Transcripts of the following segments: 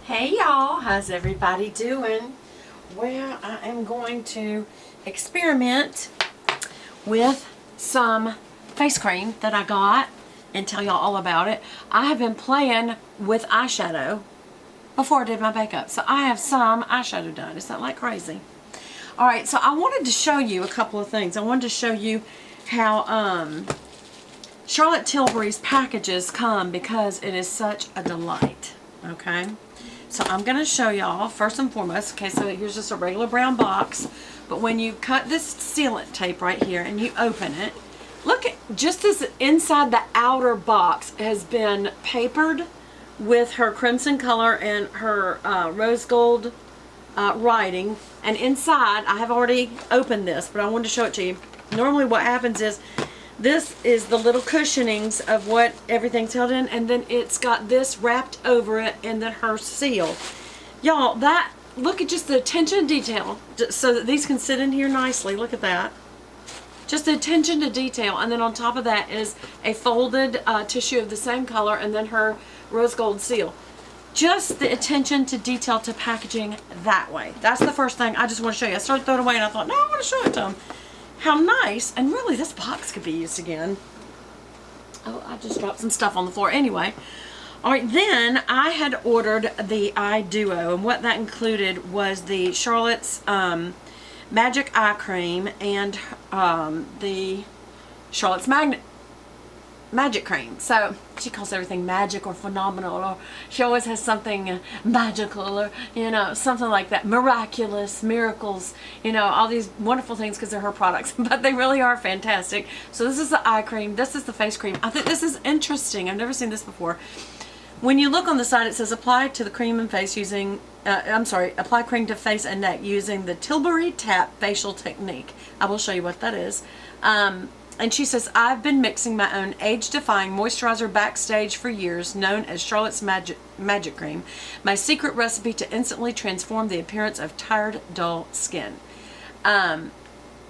Hey y'all, how's everybody doing? Well, I am going to experiment with some face cream that I got and tell y'all all about it. I have been playing with eyeshadow before I did my makeup, so I have some eyeshadow done. Is that like crazy? Alright, so I wanted to show you a couple of things. I wanted to show you how Charlotte Tilbury's packages come because it is such a delight. Okay? So I'm going to show y'all first and foremost. Okay, so here's just a regular brown box. But when you cut this sealant tape right here and you open it, look at just as inside the outer box has been papered with her crimson color and her rose gold writing. And inside, I have already opened this, but I wanted to show it to you. Normally what happens is, this is the little cushionings of what everything's held in, and then it's got this wrapped over it, and then her seal. Y'all, that, look at just the attention to detail, so that these can sit in here nicely. Look at that. Just the attention to detail, and then on top of that is a folded tissue of the same color, and then her rose gold seal. Just the attention to detail to packaging that way. That's the first thing I just want to show you. I started throwing it away, and I thought, no, I want to show it to them. How nice, and really this box could be used again. Oh, I just dropped some stuff on the floor. Anyway, alright, then I had ordered the Eye Duo, and what that included was the Charlotte's Magic Eye Cream and the Charlotte's Magic Cream. So she calls everything magic or phenomenal, or she always has something magical, or you know, something like that, miraculous, miracles, you know, all these wonderful things because they're her products, but they really are fantastic. So this is the eye cream, this is the face cream. I think this is interesting. I've never seen this before. When you look on the side, it says apply to the cream and face using apply cream to face and neck using the Tilbury Tap facial technique. I will show you what that is. And she says, I've been mixing my own age-defying moisturizer backstage for years, known as Charlotte's Magic Cream, my secret recipe to instantly transform the appearance of tired, dull skin. And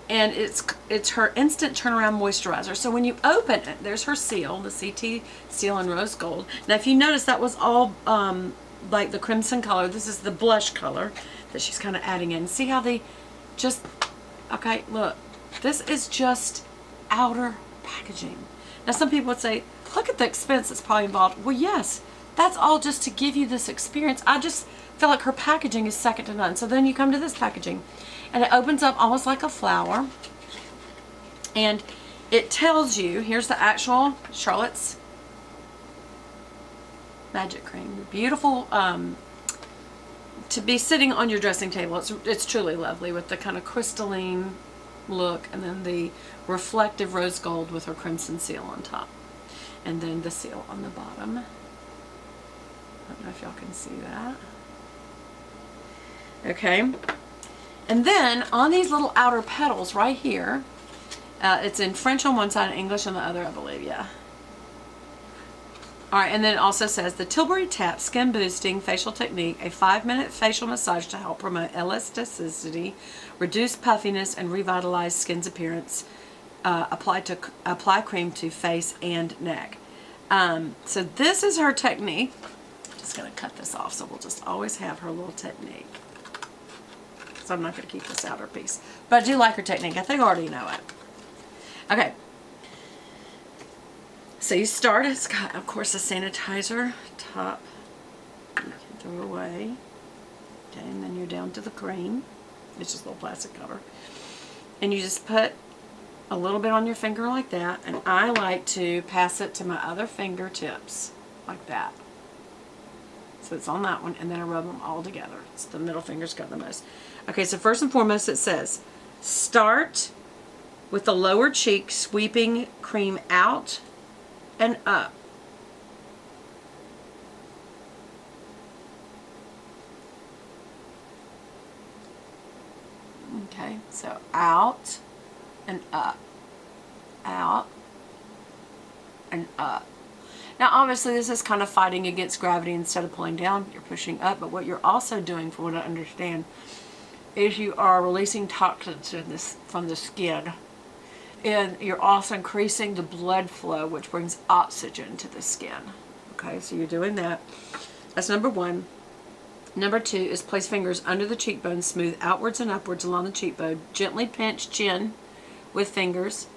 it's her instant turnaround moisturizer. So when you open it, there's her seal, the CT seal in rose gold. Now if you notice, that was all like the crimson color. This is the blush color that she's kind of adding in. See how they just, okay, look, this is just outer packaging. Now some people would say, look at the expense that's probably involved. Well, yes, that's all just to give you this experience. I just feel like her packaging is second to none. So then you come to this packaging, and it opens up almost like a flower, and it tells you, here's the actual Charlotte's Magic Cream. Beautiful, to be sitting on your dressing table. It's truly lovely with the kind of crystalline look, and then the reflective rose gold with her crimson seal on top, and then the seal on the bottom. I don't know if y'all can see that. Okay, and then on these little outer petals right here, it's in French on one side and English on the other, I believe. Yeah. Alright, and then it also says the Tilbury Tap Skin Boosting Facial Technique, a 5-minute facial massage to help promote elasticity, reduce puffiness, and revitalize skin's appearance. Apply cream to face and neck. So this is her technique. I'm just going to cut this off, so we'll just always have her little technique. So I'm not going to keep this outer piece. But I do like her technique. I think I already know it. Okay. So you start, it's got, of course, a sanitizer top. You can throw away. Okay, and then you're down to the cream. It's just a little plastic cover. And you just put a little bit on your finger like that. And I like to pass it to my other fingertips like that. So it's on that one, and then I rub them all together. It's the middle finger's got the most. Okay, so first and foremost it says, start with the lower cheek, sweeping cream out and up. Okay, so out and up, out and up. Now obviously this is kind of fighting against gravity. Instead of pulling down, you're pushing up, but what you're also doing, from what I understand, is you are releasing toxins from the skin. And you're also increasing the blood flow, which brings oxygen to the skin. Okay, so you're doing that. That's number one. Number 2 is place fingers under the cheekbone, smooth outwards and upwards along the cheekbone. Gently pinch chin with fingers,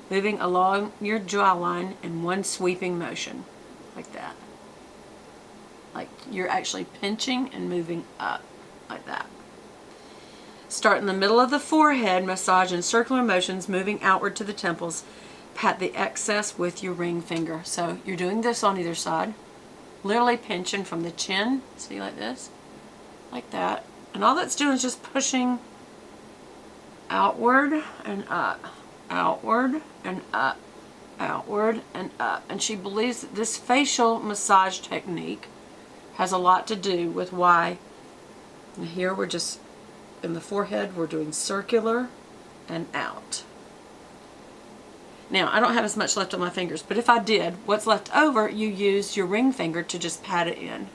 moving along your jawline in one sweeping motion, like that. Like you're actually pinching and moving up, like that. Start in the middle of the forehead, massage in circular motions, moving outward to the temples. Pat the excess with your ring finger. So you're doing this on either side. Literally pinching from the chin, see, like this, like that. And all that's doing is just pushing outward and up, outward and up, outward and up. And she believes that this facial massage technique has a lot to do with why. And here we're just, in the forehead, we're doing circular and out. Now, I don't have as much left on my fingers, but if I did, what's left over, you use your ring finger to just pat it in.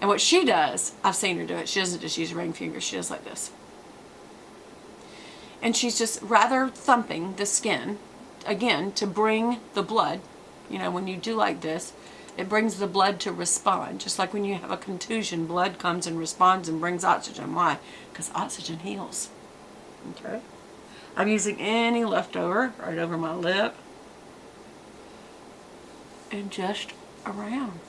And what she does, I've seen her do it, she doesn't just use a ring finger, she does like this. And she's just rather thumping the skin, again, to bring the blood. You know, when you do like this, it brings the blood to respond. Just like when you have a contusion, blood comes and responds and brings oxygen. Why? Because oxygen heals. Okay? I'm using any leftover right over my lip and just around.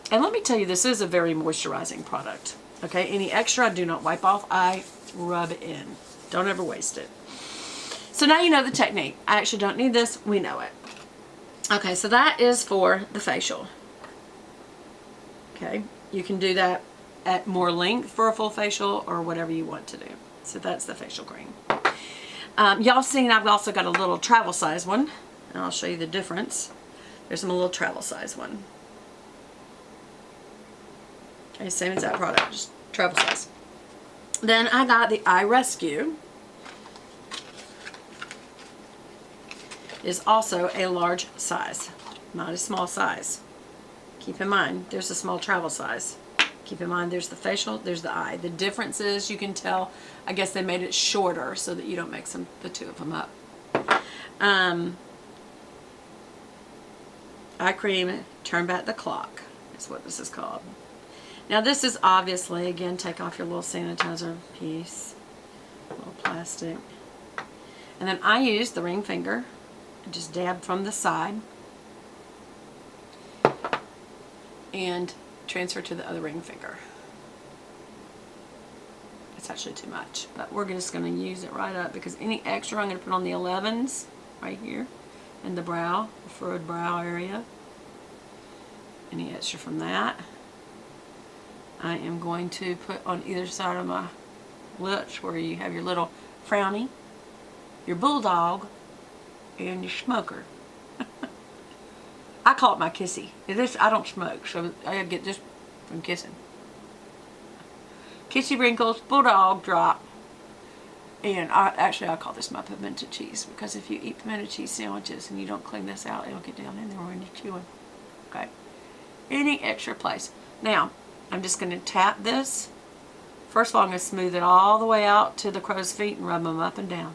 And let me tell you, this is a very moisturizing product. Okay, any extra I do not wipe off, I rub in. Don't ever waste it. So now you know the technique. I actually don't need this, we know it. Okay, so that is for the facial. Okay, you can do that at more length for a full facial or whatever you want to do. So that's the facial cream. Y'all seen I've also got a little travel size one, and I'll show you the difference. There's a little travel size one. Okay, same as that product, just travel size. Then I got the Eye Rescue. Is also a large size, not a small size. Keep in mind, there's a small travel size. Keep in mind, there's the facial, there's the eye. The difference is, you can tell, I guess they made it shorter so that you don't mix them, the two of them up. Eye cream, turn back the clock, is what this is called. Now this is obviously, again, take off your little sanitizer piece, little plastic. And then I use the ring finger and just dab from the side and transfer to the other ring finger. It's actually too much, but we're just going to use it right up, because any extra I'm going to put on the 11s right here in the brow, the furrowed brow area. Any extra from that I am going to put on either side of my lips, where you have your little frowny, your bulldog, and your smoker. I call it my kissy. This, I don't smoke, so I get this from kissing. Kissy wrinkles, bulldog drop, and I call this my pimento cheese, because if you eat pimento cheese sandwiches and you don't clean this out, it'll get down in there when you're chewing. Okay. Any extra place. Now, I'm just going to tap this. First of all, I'm going to smooth it all the way out to the crow's feet and rub them up and down.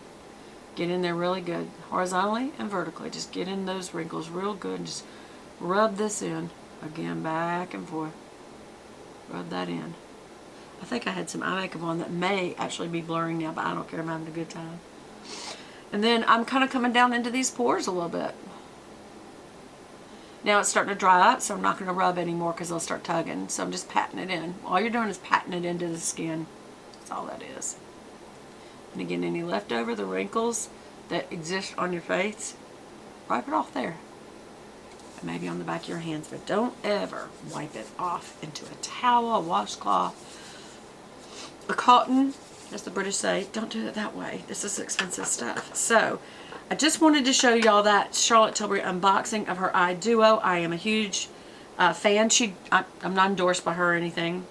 Get in there really good, horizontally and vertically. Just get in those wrinkles real good and just rub this in. Again, back and forth. Rub that in. I think I had some eye makeup on that may actually be blurring now, but I don't care, I'm having a good time. And then I'm kind of coming down into these pores a little bit. Now it's starting to dry up, so I'm not going to rub anymore because they'll start tugging. So I'm just patting it in. All you're doing is patting it into the skin. That's all that is. And again, any leftover, the wrinkles that exist on your face, wipe it off there. And maybe on the back of your hands, but don't ever wipe it off into a towel, a washcloth, a cotton, as the British say. Don't do it that way. This is expensive stuff. So I just wanted to show y'all that Charlotte Tilbury unboxing of her eye duo. I am a huge fan. I'm not endorsed by her or anything.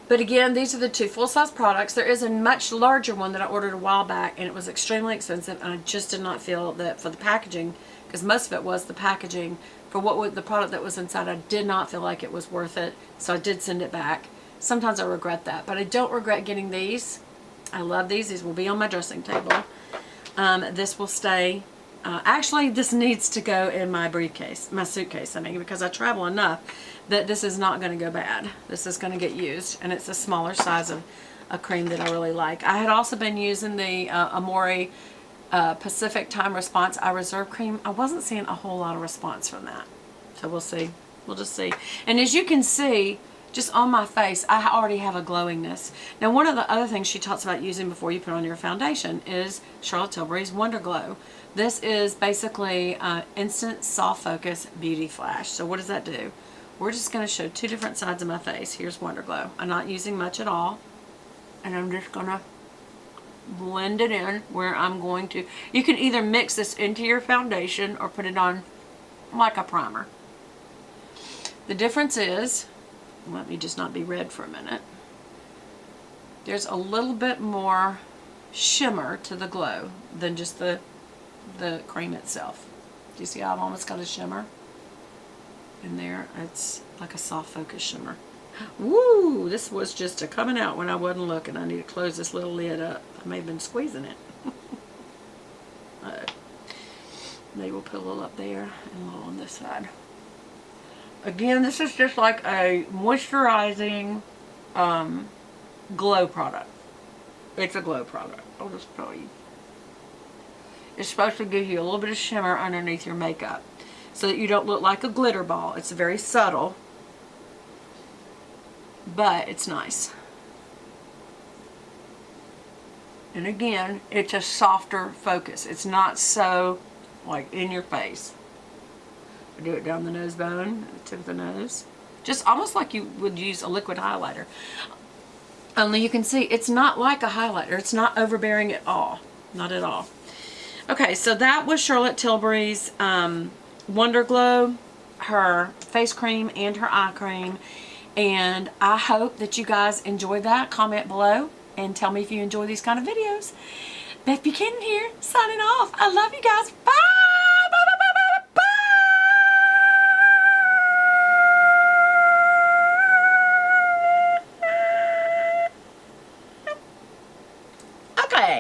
But again, these are the two full-size products. There is a much larger one that I ordered a while back, and it was extremely expensive, and I just did not feel that for the packaging, because most of it was the packaging, for what the product that was inside, I did not feel like it was worth it, so I did send it back. Sometimes I regret that, but I don't regret getting these. I love these. These will be on my dressing table. This will stay Actually, this needs to go in my briefcase, my suitcase, I mean, because I travel enough that this is not going to go bad. This is going to get used, and it's a smaller size of a cream that I really like. I had also been using the Amore Pacific Time Response Eye Reserve Cream. I wasn't seeing a whole lot of response from that. So we'll see. We'll just see. And as you can see, just on my face, I already have a glowingness. Now, one of the other things she talks about using before you put on your foundation is Charlotte Tilbury's Wonder Glow. This is basically Instant Soft Focus Beauty Flash. So what does that do? We're just going to show two different sides of my face. Here's Wonder Glow. I'm not using much at all. And I'm just going to blend it in where I'm going to. You can either mix this into your foundation or put it on like a primer. The difference is, let me just not be red for a minute. There's a little bit more shimmer to the glow than just the cream itself. Do you see how I've almost got a shimmer in there? It's like a soft focus shimmer. Woo! This was just a coming out when I wasn't looking. I need to close this little lid up. I may have been squeezing it. Maybe we'll put a little up there and a little on this side. Again, this is just like a moisturizing glow product. It's a glow product. I'll just tell you. It's supposed to give you a little bit of shimmer underneath your makeup so that you don't look like a glitter ball. It's very subtle, but it's nice. And again, it's a softer focus. It's not so like in your face. I do it down the nose bone, the tip of the nose. Just almost like you would use a liquid highlighter. Only you can see it's not like a highlighter. It's not overbearing at all. Not at all. Okay, so that was Charlotte Tilbury's Wonder Glow, her face cream and her eye cream. And I hope that you guys enjoyed that. Comment below and tell me if you enjoy these kind of videos. Beth Buchanan here, signing off. I love you guys. Bye!